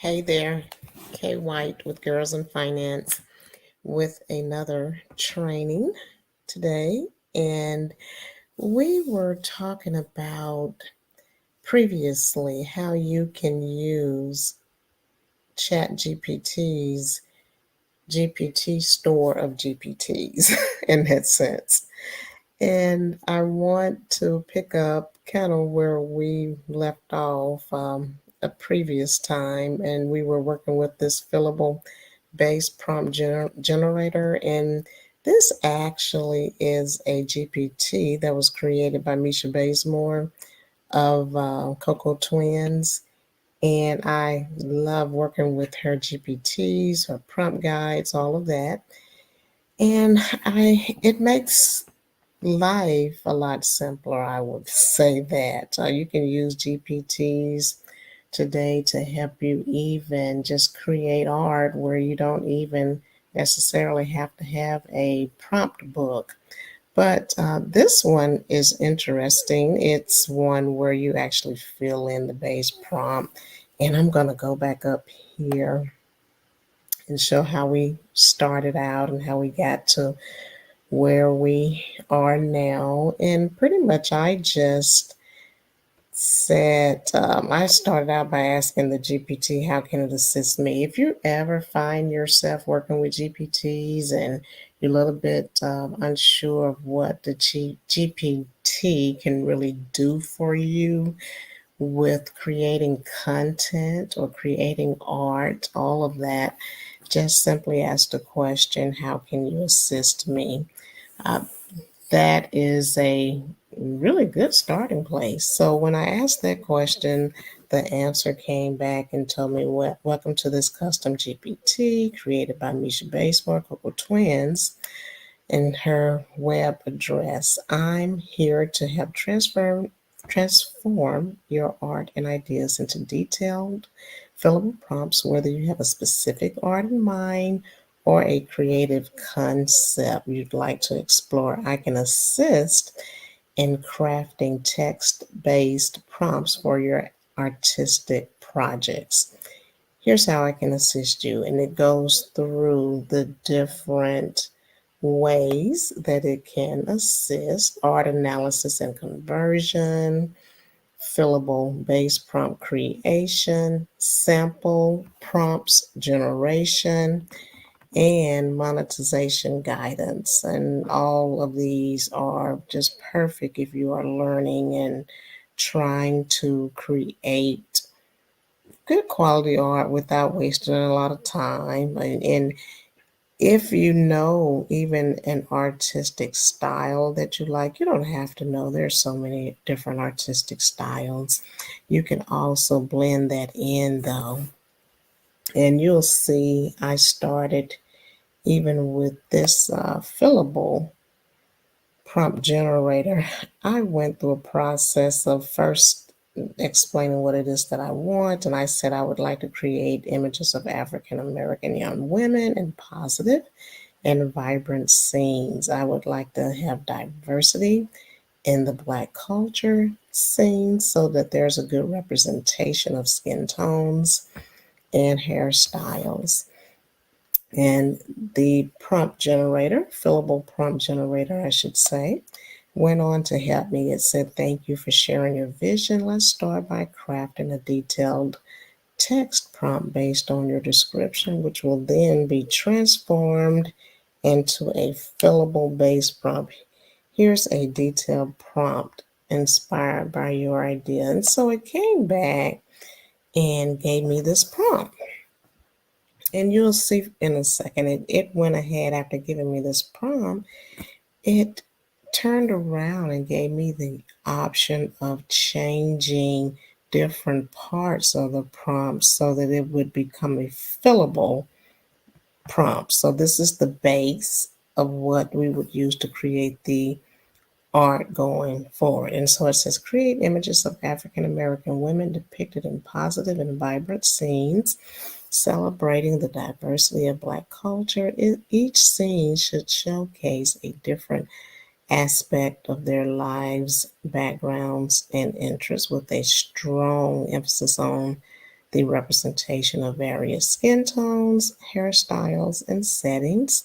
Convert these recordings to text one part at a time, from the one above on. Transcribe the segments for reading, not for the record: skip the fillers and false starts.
Hey there, Kay White with Girls in Finance with another training today. And we were talking about previously how you can use ChatGPT's GPT store of GPTs in that sense. And I want to pick up kind of where we left off a previous time, and we were working with this fillable based prompt generator. And this actually is a GPT that was created by Misha Bazemore of Cocoa Twins. And I love working with her GPTs, her prompt guides, all of that. And it makes life a lot simpler, I would say that. You can use GPTs today to help you even just create art where you don't even necessarily have to have a prompt book. But this one is interesting. It's one where you actually fill in the base prompt. And I'm going to go back up here and show how we started out and how we got to where we are now. And pretty much I just said, I started out by asking the GPT, how can it assist me? If you ever find yourself working with GPTs and you're a little bit unsure of what the GPT can really do for you with creating content or creating art, all of that, just simply ask the question, how can you assist me? Uh, that is a really good starting place. So when I asked that question, the answer came back and told me, welcome to this custom GPT created by Misha Bazemore, Cocoa Twins, and her web address. I'm here to help transform your art and ideas into detailed, fillable prompts, whether you have a specific art in mind or a creative concept you'd like to explore. I can assist in crafting text-based prompts for your artistic projects. Here's how I can assist you, and it goes through the different ways that it can assist: art analysis and conversion, fillable base prompt creation, sample prompts generation, and monetization guidance. And all of these are just perfect if you are learning and trying to create good quality art without wasting a lot of time. And if you know even an artistic style that you like, you don't have to know. There's so many different artistic styles. You can also blend that in though. And you'll see I started even with this fillable prompt generator. I went through a process of first explaining what it is that I want. And I said I would like to create images of African American young women in positive and vibrant scenes. I would like to have diversity in the Black culture scene so that there's a good representation of skin tones and hairstyles. And the prompt generator, fillable prompt generator, I should say, went on to help me. It said, thank you for sharing your vision. Let's start by crafting a detailed text prompt based on your description, which will then be transformed into a fillable base prompt. Here's a detailed prompt inspired by your idea. And so it came back and gave me this prompt. And you'll see in a second, it went ahead after giving me this prompt, it turned around and gave me the option of changing different parts of the prompt so that it would become a fillable prompt. So this is the base of what we would use to create the art going forward. And so it says, create images of African American women depicted in positive and vibrant scenes, celebrating the diversity of Black culture. Each scene should showcase a different aspect of their lives, backgrounds, and interests with a strong emphasis on the representation of various skin tones, hairstyles, and settings,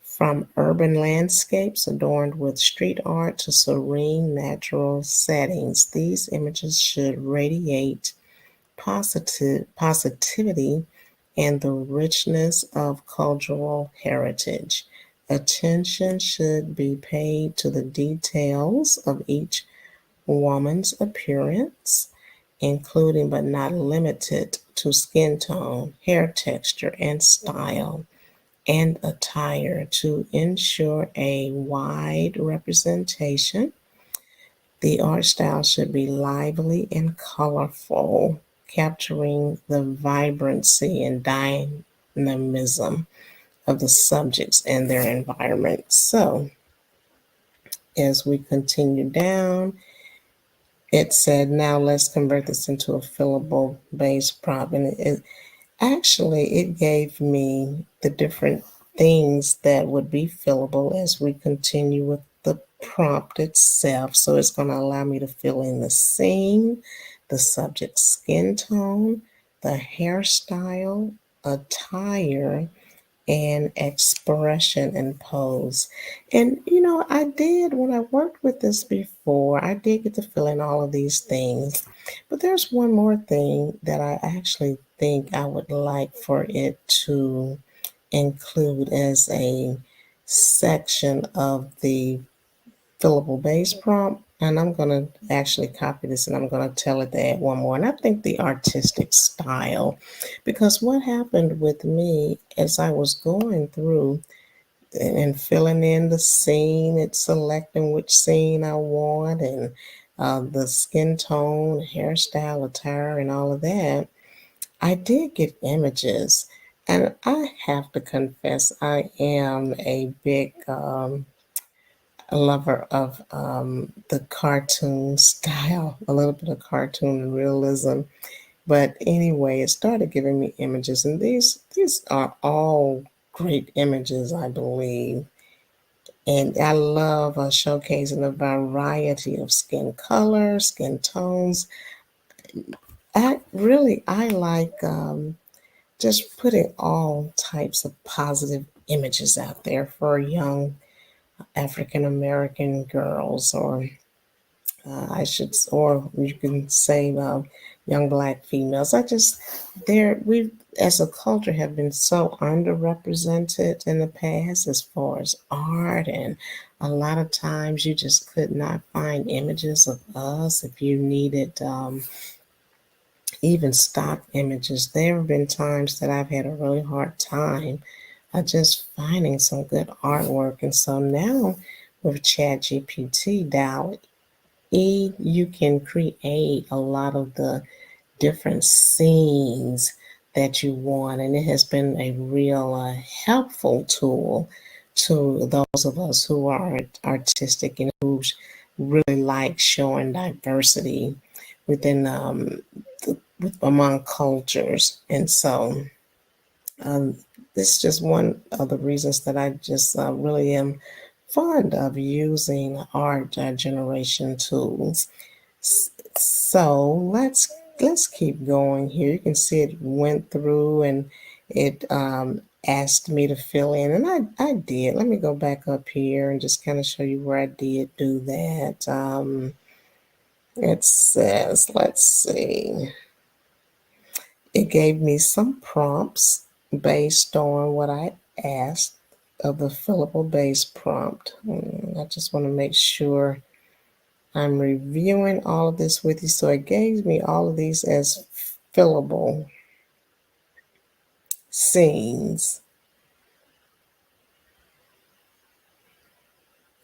from urban landscapes adorned with street art to serene natural settings. These images should radiate positivity and the richness of cultural heritage. Attention should be paid to the details of each woman's appearance, including but not limited to skin tone, hair texture, and style, and attire to ensure a wide representation. The art style should be lively and colorful, capturing the vibrancy and dynamism of the subjects and their environment. So, as we continue down, it said, now let's convert this into a fillable base prompt. And it gave me the different things that would be fillable as we continue with the prompt itself. So it's going to allow me to fill in the scene, the subject's skin tone, the hairstyle, attire, and expression and pose. And I did, when I worked with this before, I did get to fill in all of these things. But there's one more thing that I actually think I would like for it to include as a section of the fillable base prompt. And I'm going to actually copy this and I'm going to tell it to add one more. And I think the artistic style, because what happened with me as I was going through and filling in the scene, it's selecting which scene I want, and the skin tone, hairstyle, attire, and all of that, I did get images. And I have to confess, I am a big a lover of the cartoon style, a little bit of cartoon realism. But anyway, it started giving me images, and these are all great images, I believe. And I love showcasing a variety of skin colors, skin tones. I like just putting all types of positive images out there for young African American girls, or or you can say young Black females. We as a culture have been so underrepresented in the past as far as art, and a lot of times you just could not find images of us if you needed even stock images. There have been times that I've had a really hard time just finding some good artwork, and so now with ChatGPT, you can create a lot of the different scenes that you want, and it has been a real helpful tool to those of us who are artistic and who really like showing diversity within among cultures. And so um, this is just one of the reasons that I just really am fond of using art generation tools. So let's keep going here. You can see it went through and it asked me to fill in, and I did. Let me go back up here and just kind of show you where I did do that. It says, let's see, it gave me some prompts based on what I asked of the fillable base prompt. I just want to make sure I'm reviewing all of this with you. So it gave me all of these as fillable scenes.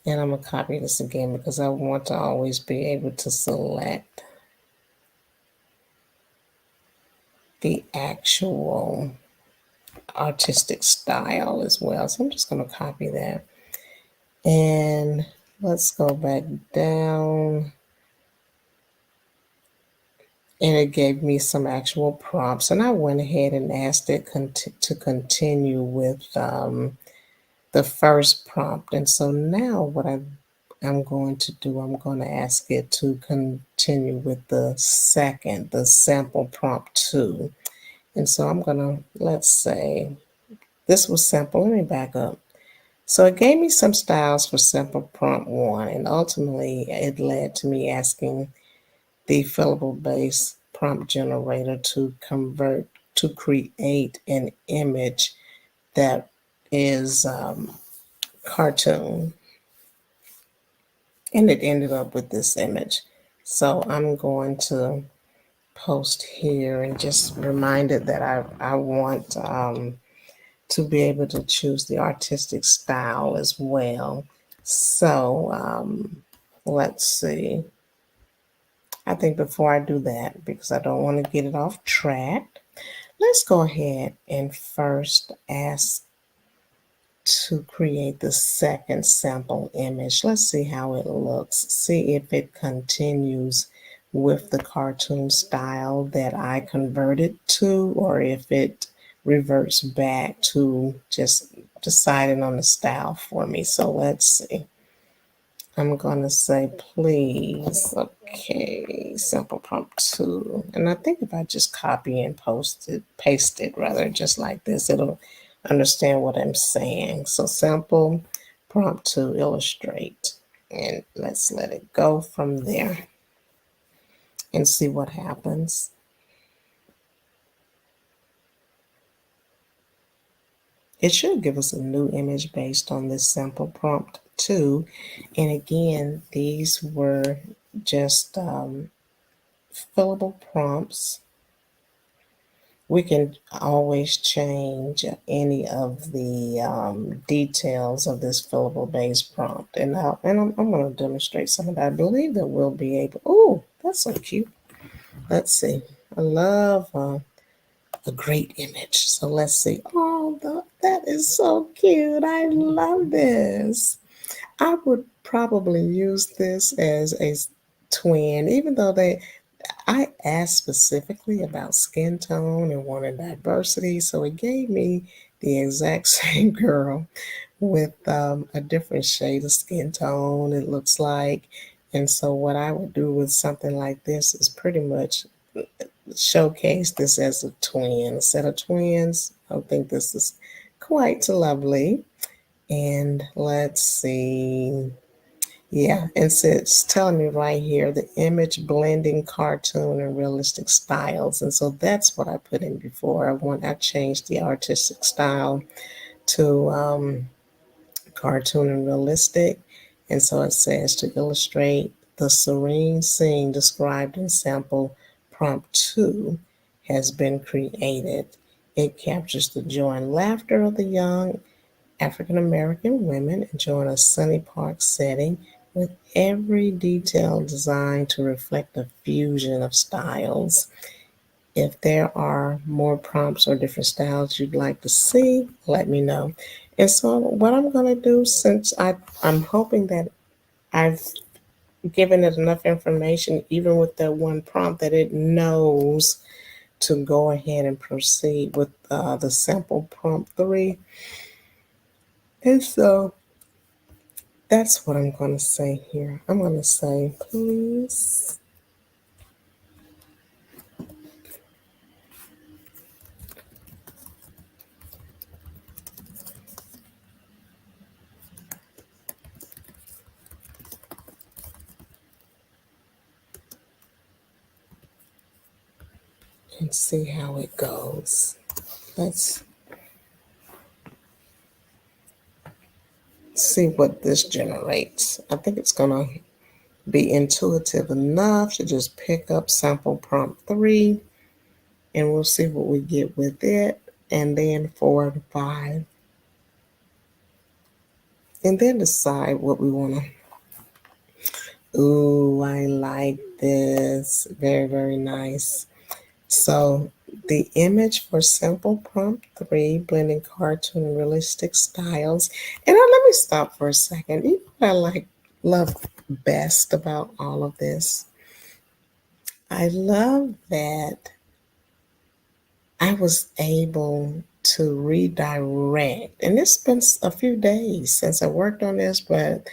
And I'm going to copy this again because I want to always be able to select the actual artistic style as well. So I'm just going to copy that. And let's go back down. And it gave me some actual prompts. And I went ahead and asked it to continue with the first prompt. And so now what I'm going to do, I'm going to ask it to continue with the sample prompt 2. And so I'm gonna, let's say, this was sample, let me back up. So it gave me some styles for sample prompt 1, and ultimately it led to me asking the fillable base prompt generator to create an image that is cartoon. And it ended up with this image. So I'm going to post here and just remind it that I want to be able to choose the artistic style as well. So let's see. I think before I do that, because I don't want to get it off track, let's go ahead and first ask to create the second sample image. Let's see how it looks. See if it continues with the cartoon style that I converted to, or if it reverts back to just deciding on the style for me. So let's see. I'm going to say, please, okay, sample prompt 2. And I think if I just copy and paste it rather, just like this, it'll understand what I'm saying. So sample prompt 2, illustrate. And let's let it go from there and see what happens. It should give us a new image based on this sample prompt 2. And again, these were just fillable prompts. We can always change any of the details of this fillable base prompt. And I'm going to demonstrate some of that. I believe that we'll be able, oh, that's so cute. Let's see. I love a great image. So let's see. Oh, that is so cute. I love this. I would probably use this as a twin, even though I asked specifically about skin tone and wanted diversity, so it gave me the exact same girl with a different shade of skin tone, it looks like. And so what I would do with something like this is pretty much showcase this as a twin, a set of twins. I think this is quite lovely. And let's see. Yeah, and so it's telling me right here the image blending cartoon and realistic styles. And so that's what I put in before. I changed the artistic style to cartoon and realistic. And so it says to illustrate the serene scene described in sample prompt 2 has been created. It captures the joy and laughter of the young African American women enjoying a sunny park setting with every detail designed to reflect a fusion of styles. If there are more prompts or different styles you'd like to see, let me know. And so what I'm going to do, since I'm hoping that I've given it enough information, even with that one prompt, that it knows to go ahead and proceed with the sample prompt 3. And so that's what I'm going to say here. I'm going to say, please. And see how it goes. Let's see what this generates. I think it's going to be intuitive enough to just pick up sample prompt 3, and we'll see what we get with it, and then 4 to 5, and then decide what we want to. Ooh, I like this. Very, very nice. So the image for sample prompt 3, blending cartoon and realistic styles. And let me stop for a second. You know what I love best about all of this? I love that I was able to redirect. And it's been a few days since I worked on this, but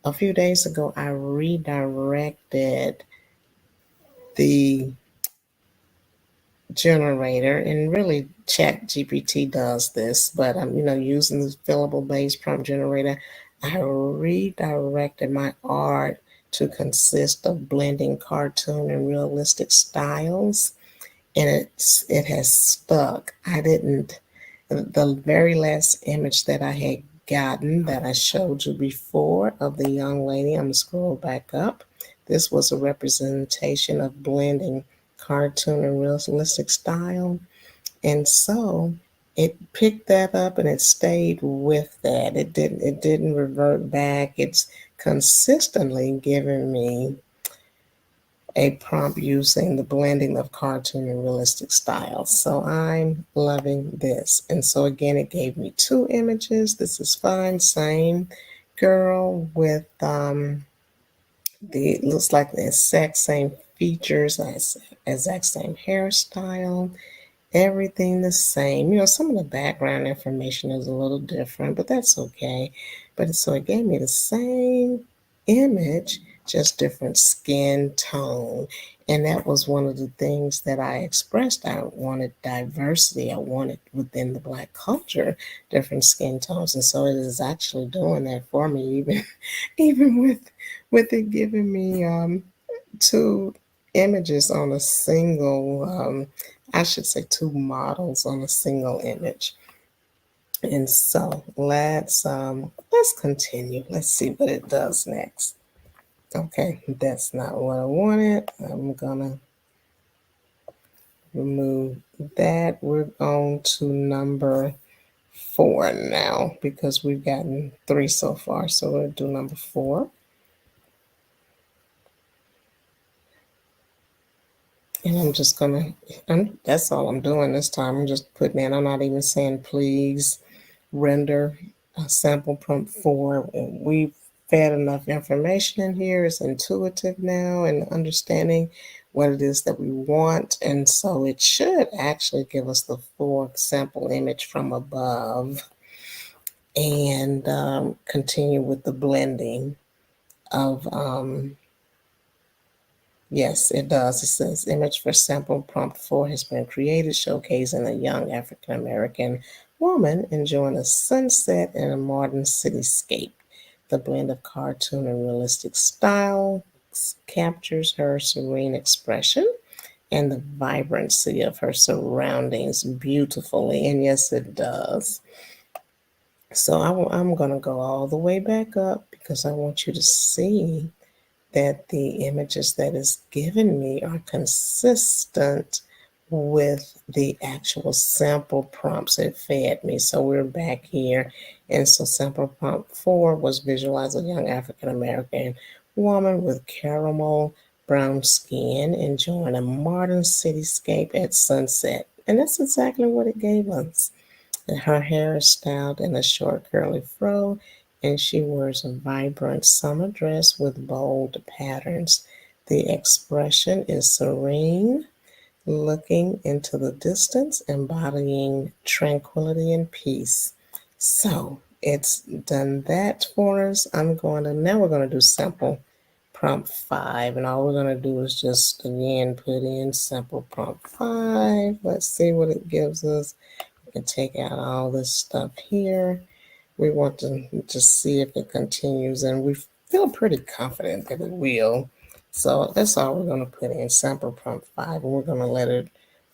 a few days ago I redirected the generator, and really ChatGPT does this, but I'm using the fillable base prompt generator. I redirected my art to consist of blending cartoon and realistic styles, and it has stuck. I didn't The very last image that I had gotten that I showed you before of the young lady, I'm gonna scroll back up. This was a representation of blending cartoon and realistic style. And so it picked that up and it stayed with that. It didn't revert back. It's consistently giving me a prompt using the blending of cartoon and realistic styles. So I'm loving this. And so again, it gave me two images. This is fine. Same girl with the looks like the exact same features, exact same hairstyle, everything the same. Some of the background information is a little different, but that's okay. But so it gave me the same image, just different skin tone. And that was one of the things that I expressed. I wanted diversity. I wanted within the Black culture different skin tones. And so it is actually doing that for me, even with it giving me two images on a single, I should say two models on a single image. And so let's continue. Let's see what it does next. Okay, that's not what I wanted. I'm gonna remove that. We're on to number 4 now because we've gotten 3 so far. So we'll do number 4. And that's all I'm doing this time. I'm just putting in, I'm not even saying please render a sample prompt 4. We've fed enough information in here. It's intuitive now and understanding what it is that we want. And so it should actually give us the full sample image from above and continue with the blending of yes, it does. It says image for sample prompt 4 has been created, showcasing a young African American woman enjoying a sunset in a modern cityscape. The blend of cartoon and realistic style captures her serene expression and the vibrancy of her surroundings beautifully. And yes, it does. So I'm going to go all the way back up because I want you to see that the images that is given me are consistent with the actual sample prompts it fed me. So we're back here. And so sample prompt 4 was visualize a young African American woman with caramel brown skin enjoying a modern cityscape at sunset. And that's exactly what it gave us. Her hair is styled in a short curly fro, and she wears a vibrant summer dress with bold patterns. The expression is serene, looking into the distance, embodying tranquility and peace. So it's done that for us. Now we're going to do sample prompt 5, and all we're going to do is just again put in sample prompt 5. Let's see what it gives us. And take out all this stuff here. We want to just see if it continues, and we feel pretty confident that it will. So that's all we're going to put in sample prompt 5, and we're going to let it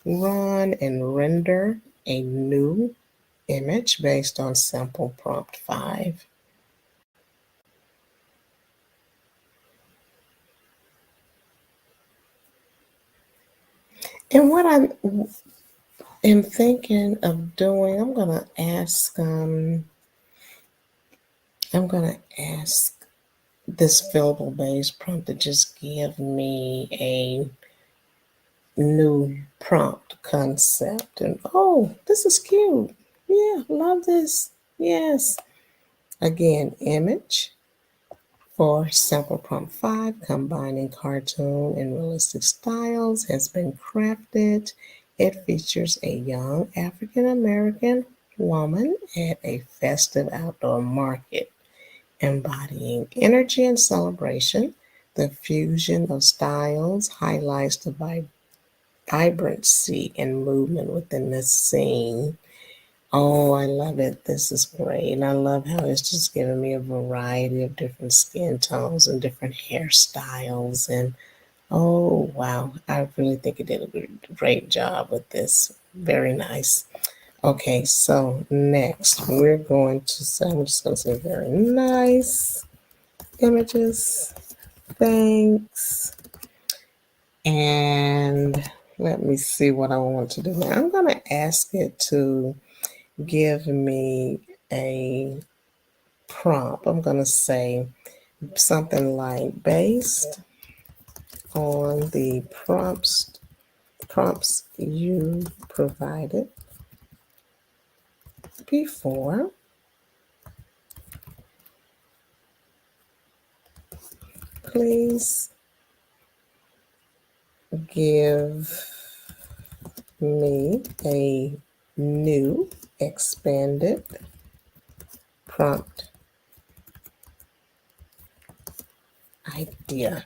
run and render a new image based on sample prompt 5. And what I am thinking of doing, I'm gonna ask this fillable base prompt to just give me a new prompt concept. And oh, this is cute. Yeah, love this. Yes. Again, image for sample prompt 5, combining cartoon and realistic styles, has been crafted. It features a young African American woman at a festive outdoor market, embodying energy and celebration. The fusion of styles highlights the vibrancy and movement within the scene. Oh, I love it. This is great. And I love how it's just giving me a variety of different skin tones and different hairstyles. And oh, wow. I really think it did a great job with this. Very nice. Okay, so next we're going to say, I'm just going to say very nice images. Thanks. And let me see what I want to do now. I'm going to ask it to give me a prompt. I'm going to say something like based on the prompts you provided before, please give me a new expanded prompt idea.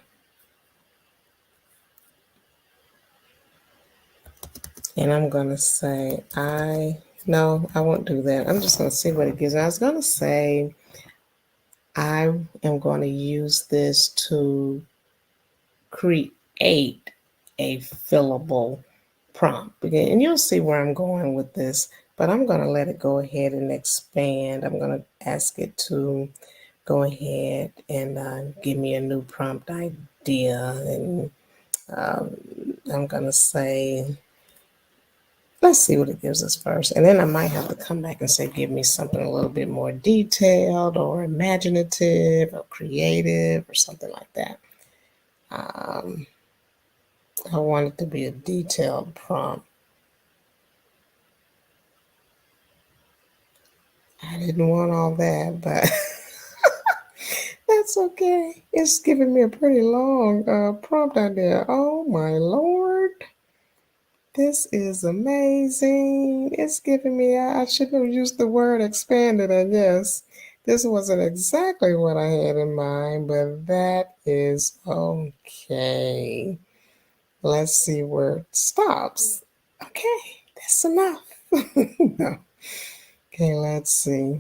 And I'm going to say, no, I won't do that. I'm just going to see what it gives. I was going to say, I am going to use this to create a fillable prompt. And you'll see where I'm going with this, but I'm going to let it go ahead and expand. I'm going to ask it to go ahead and give me a new prompt idea. And I'm going to say, let's see what it gives us first. And then I might have to come back and say, give me something a little bit more detailed or imaginative or creative or something like that. I want it to be a detailed prompt. I didn't want all that, but that's okay. It's giving me a pretty long prompt idea. Oh my Lord. This is amazing. It's giving me, I shouldn't have used the word expanded, I guess. This wasn't exactly what I had in mind, but that is okay. Let's see where it stops. Okay, that's enough. No. Okay, let's see.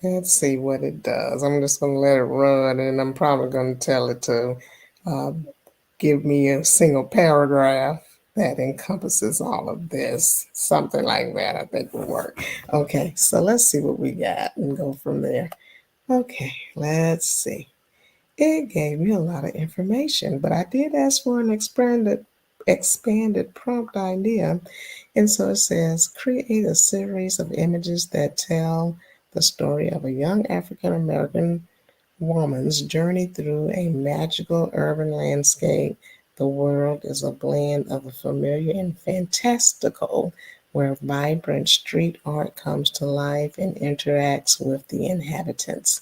Let's see what it does. I'm just going to let it run, and I'm probably going to tell it to uh, give me a single paragraph that encompasses all of this. Something like that, I think will work. Okay, so let's see what we got and go from there. Okay, let's see. It gave me a lot of information, but I did ask for an expanded prompt idea. And so it says, create a series of images that tell the story of a young African American woman's journey through a magical urban landscape. The world is a blend of the familiar and fantastical, where vibrant street art comes to life and interacts with the inhabitants.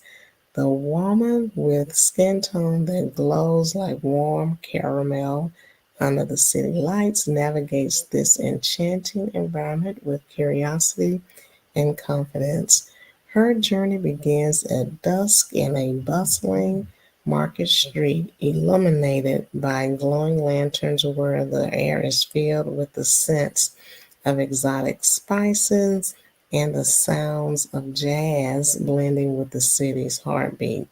The woman with skin tone that glows like warm caramel under the city lights navigates this enchanting environment with curiosity and confidence. Her journey begins at dusk in a bustling market street illuminated by glowing lanterns where the air is filled with the scents of exotic spices and the sounds of jazz blending with the city's heartbeat.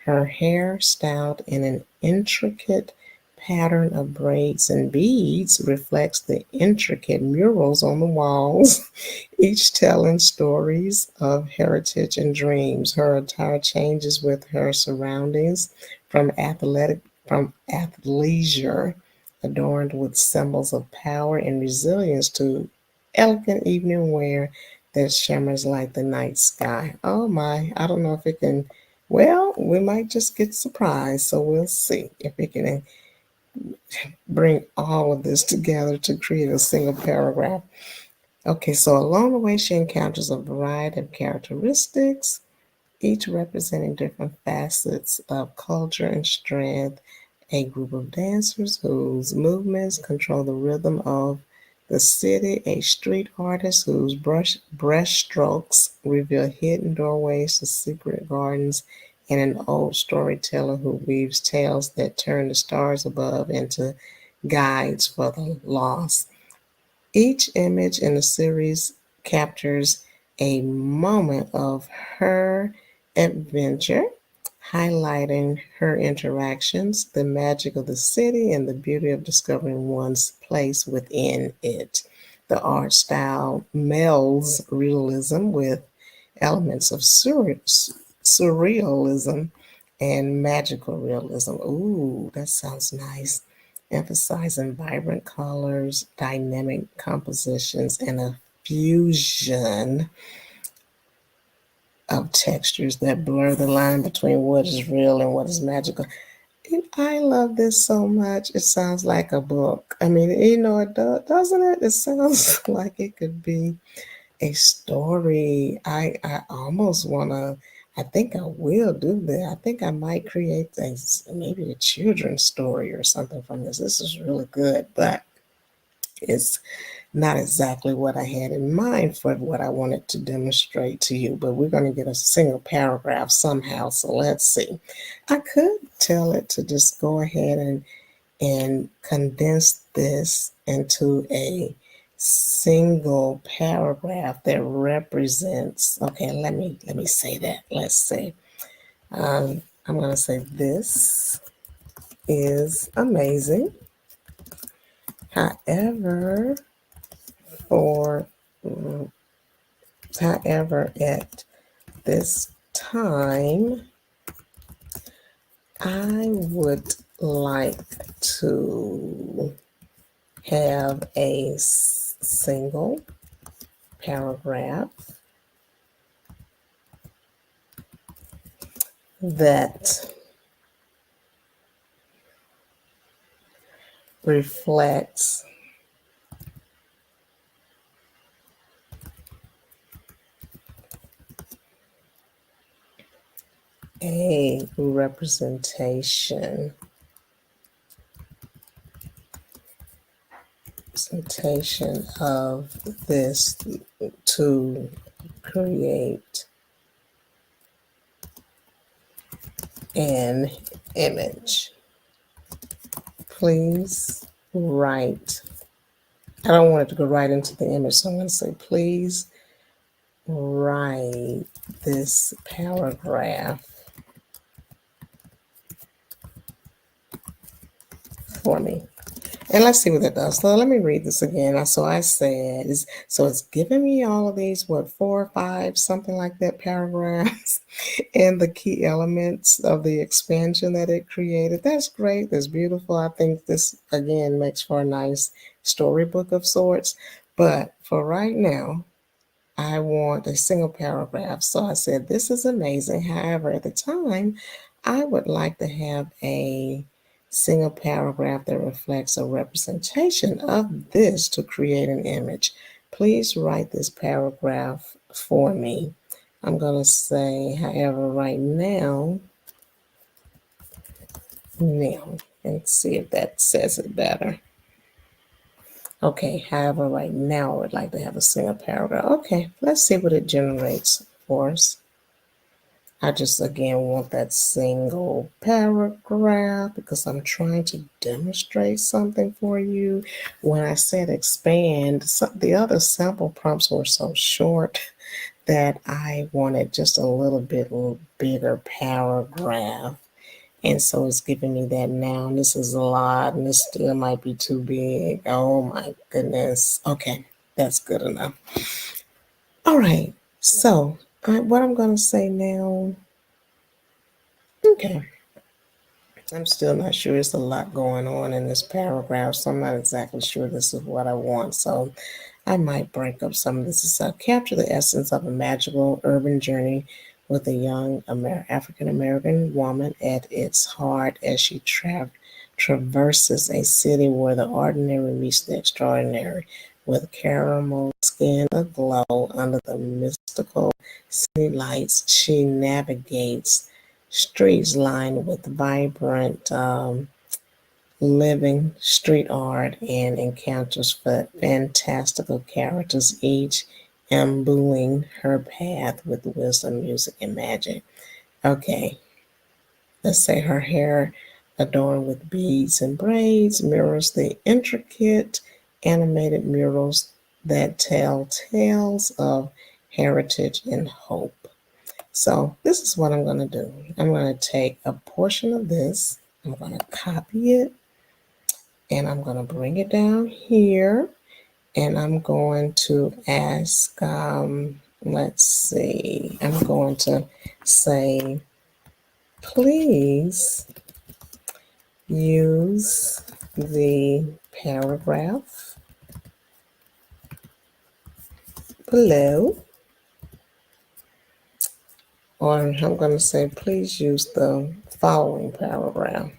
Her hair, styled in an intricate pattern of braids and beads, reflects the intricate murals on the walls, each telling stories of heritage and dreams. Her attire changes with her surroundings from athleisure, adorned with symbols of power and resilience, to elegant evening wear that shimmers like the night sky. Oh my, I don't know if it can, well, we might just get surprised. So we'll see if it can bring all of this together to create a single paragraph. Okay, so along the way, she encounters a variety of characteristics, each representing different facets of culture and strength. A group of dancers whose movements control the rhythm of The city, a street artist whose brushstrokes reveal hidden doorways to secret gardens, and an old storyteller who weaves tales that turn the stars above into guides for the lost. Each image in the series captures a moment of her adventure, highlighting her interactions, the magic of the city, and the beauty of discovering one's place within it. The art style melds realism with elements of surrealism and magical realism. Ooh, that sounds nice. Emphasizing vibrant colors, dynamic compositions, and a fusion of textures that blur the line between what is real and what is magical. And I love this so much. It sounds like a book. I mean, it does, doesn't it? It sounds like it could be a story. I almost want to. I think I will do that. I think I might create maybe a children's story or something from this. This is really good, but it's not exactly what I had in mind for what I wanted to demonstrate to you. But we're going to get a single paragraph somehow. So let's see. I could tell it to just go ahead and condense this into a single paragraph that represents, okay, let me say that. Let's see. I'm going to say this is amazing. However, for however, at this time, I would like to have a single paragraph that reflects a representation of this to create an image. Please write. I don't want it to go right into the image, so I'm going to say, please write this paragraph for me. And let's see what it does. So let me read this again. So I said, so it's giving me all of these, 4 or 5, something like that, paragraphs, and the key elements of the expansion that it created. That's great. That's beautiful. I think this, again, makes for a nice storybook of sorts. But for right now, I want a single paragraph. So I said, this is amazing. However, at the time, I would like to have a single paragraph that reflects a representation of this to create an image. Please write this paragraph for me. I'm going to say, however, right now, and see if that says it better. Okay, however, right now I would like to have a single paragraph. Okay, let's see what it generates for us. I just, again, want that single paragraph because I'm trying to demonstrate something for you. When I said expand, the other sample prompts were so short that I wanted just a little bit bigger paragraph. And so it's giving me that now. And this is a lot, and this still might be too big. Oh my goodness. Okay, that's good enough. All right. So what I'm going to say now, okay. I'm still not sure. There's a lot going on in this paragraph, so I'm not exactly sure this is what I want. So I might break up some of this. So capture the essence of a magical urban journey with a young African American woman at its heart as she traverses a city where the ordinary meets the extraordinary. With caramel skin aglow under the mystical city lights, she navigates streets lined with vibrant living street art and encounters for fantastical characters, each imbuing her path with wisdom, music, and magic. Okay, let's say her hair adorned with beads and braids mirrors the intricate animated murals that tell tales of heritage and hope. So this is what I'm going to do. I'm going to take a portion of this, I'm going to copy it, and I'm going to bring it down here, and I'm going to ask, let's see, I'm going to say, please use the paragraph below, or I'm going to say, please use the following paragraph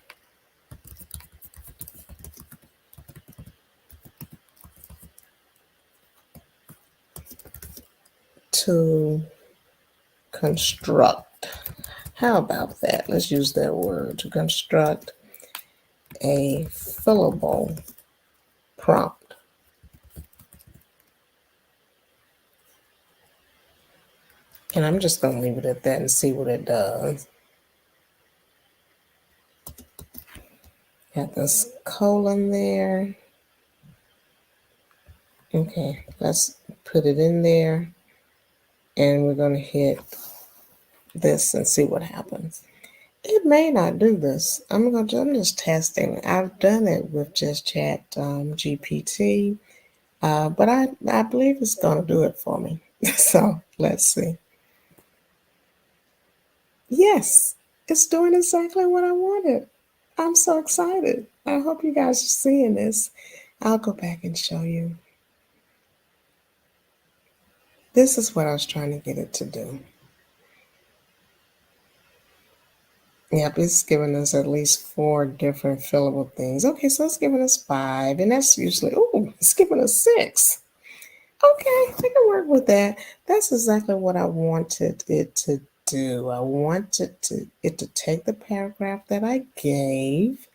to construct. How about that? Let's use that word, to construct a fillable prompt. And I'm just going to leave it at that and see what it does. Got this colon there. Okay, let's put it in there. And we're going to hit this and see what happens. It may not do this. I'm just testing. I've done it with just Chat GPT, but I believe it's going to do it for me. So let's see. Yes, it's doing exactly what I wanted. I'm so excited. I hope you guys are seeing this. I'll go back and show you. This is what I was trying to get it to do. Yep, it's giving us at least 4 different fillable things. Okay, so it's giving us 5, and that's usually, oh, it's giving us 6. Okay, I can work with that. That's exactly what I wanted it to do. I wanted it to take the paragraph that I gave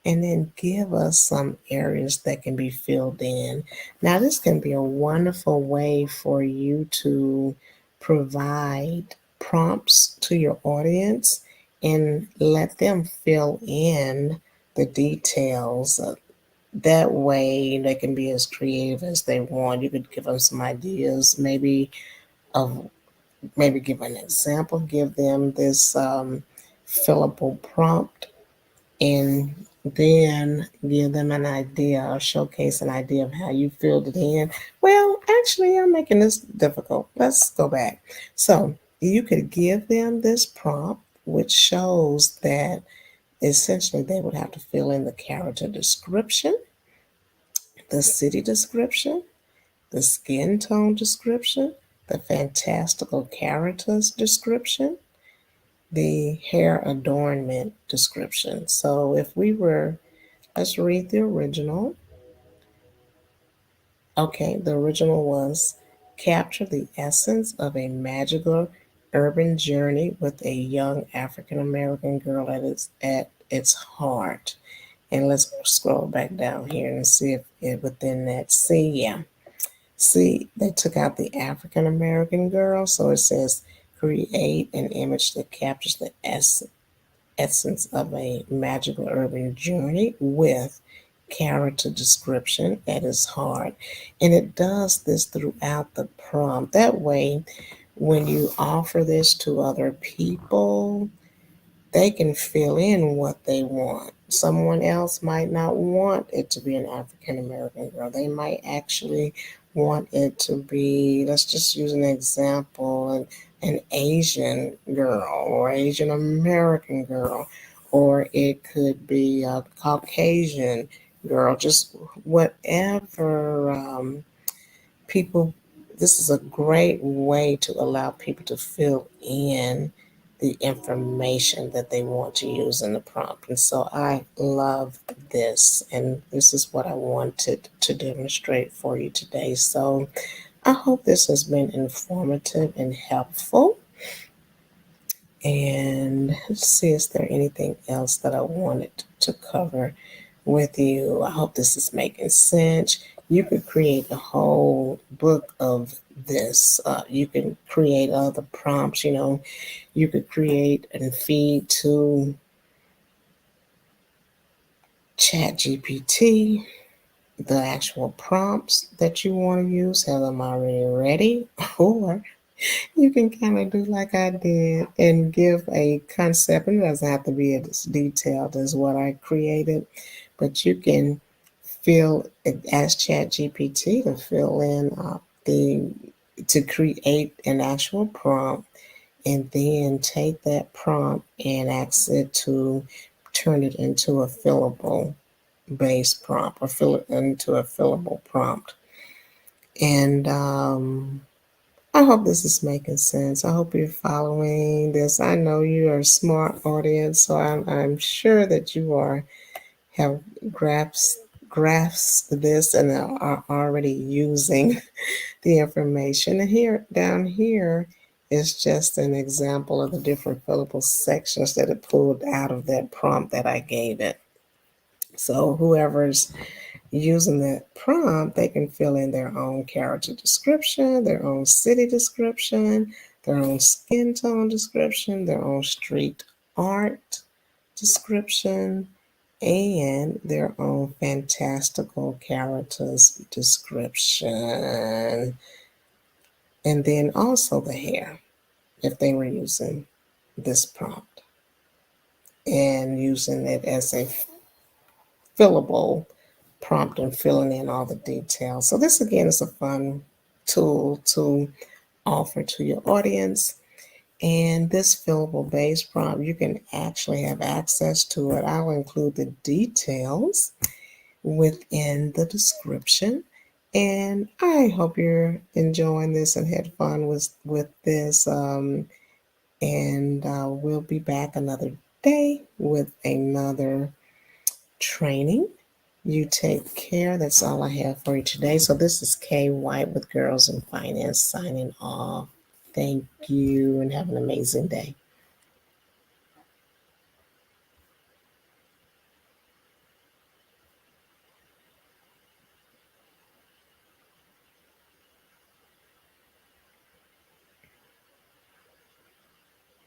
and then give us some areas that can be filled in. Now, this can be a wonderful way for you to provide prompts to your audience and let them fill in the details. That way, they can be as creative as they want. You could give them some ideas, maybe of maybe give an example, give them this fillable prompt, and then give them an idea or showcase an idea of how you filled it in. Well, actually, I'm making this difficult. Let's go back. So you could give them this prompt, which shows that essentially they would have to fill in the character description, the city description, the skin tone description, the fantastical characters description, the hair adornment description. So if we were, let's read the original. Okay, the original was capture the essence of a magical urban journey with a young African American girl at its heart. And let's scroll back down here and see if it within that. See, they took out the African American girl, so it says create an image that captures the essence of a magical urban journey with character description at its heart. And it does this throughout the prompt. That way, when you offer this to other people, they can fill in what they want. Someone else might not want it to be an African American girl. They might actually want it to be, let's just use an example, an Asian girl or Asian American girl, or it could be a Caucasian girl, just whatever people. This is a great way to allow people to fill in the information that they want to use in the prompt. And so I love this, and this is what I wanted to demonstrate for you today. So I hope this has been informative and helpful. And let's see, is there anything else that I wanted to cover with you. I hope this is making sense. You could create a whole book of this. You can create other prompts. You could create and feed to ChatGPT the actual prompts that you want to use, have them already ready, or you can kind of do like I did and give a concept. It doesn't have to be as detailed as what I created, but you can ask ChatGPT to fill in to create an actual prompt, and then take that prompt and ask it to turn it into a fillable base prompt, or fill it into a fillable prompt. And I hope this is making sense. I hope you're following this. I know you are a smart audience, so I'm sure that you have grasped this and are already using the information. And here, down here, is just an example of the different fillable sections that it pulled out of that prompt that I gave it. So whoever's using that prompt, they can fill in their own character description, their own city description, their own skin tone description, their own street art description, and their own fantastical characters description. And then also the hair, if they were using this prompt and using it as a fillable prompt and filling in all the details. So this again is a fun tool to offer to your audience. And this fillable base prompt, you can actually have access to it. I will include the details within the description. And I hope you're enjoying this and had fun with this. And we'll be back another day with another training. You take care. That's all I have for you today. So this is Kay White with Girls in Finance signing off. Thank you and have an amazing day.